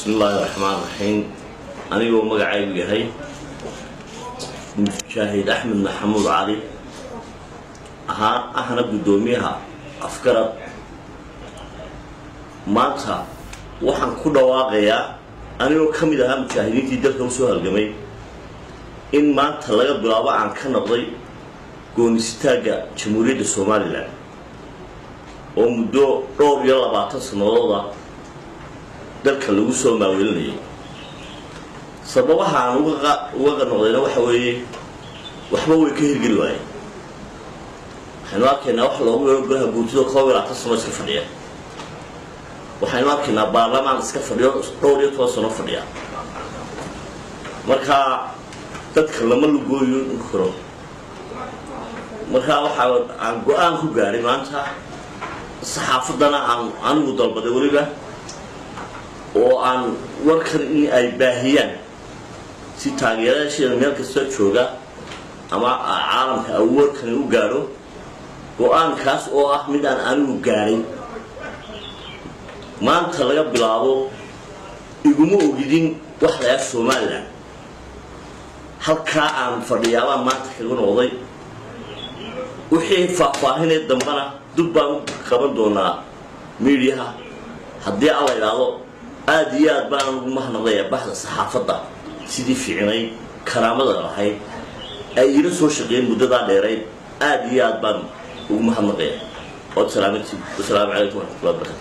بسم الله الرحمن الرحيم. أنا يوم مقعي بجهي مجاهد أحمد محمود علي أنا بدوميها أفكار ماتها وحن كل واقعية أنا يوم كم إذا هم مجاهدين تقدر توصل الجميع إن ما تلاقي بلابا عن كنضي gooni taaga jamhuuriyadda Soomaaliya oo muddo dhowr iyo 20 sanadood dalka lagu soo maawelinayay sababaha uga noqdayna waxa weeye waxba way ka hirgeli waayeen waxaan arkaynaa wax loogu yeero golaha guurtida 20 sano iska fadhiya waxaan arkaynaa baarlamaan iska fadhiyo dhowr iyo 10 sano fadhiya marka dadka lama lugooyo karo marka waxa aan go'aan ku gaaray maanta saxaafadana aan anigu dalbaday waliba oo aan warkan in ay baahiyaan si taageerayaasha meel kasta jooga ama caalamka warkan u gaaro go'aankaas oo ah mid aan anigu gaaray maanta laga bilaabo iguma ogidin wax la yaab Soomaaliya halka aan fadhiyaa maanta kaga noqday وحين فاهين الدمبنا دبان قبل دونا ميديا هدي الله يلاقو آديات بان مهنضية بحث الصحافة سيدي في عيني كرامة الرحي أي رسول شغين مدة ديرين آديات بان مهنضية والسلام عليكم ورحمة الله وبركاته.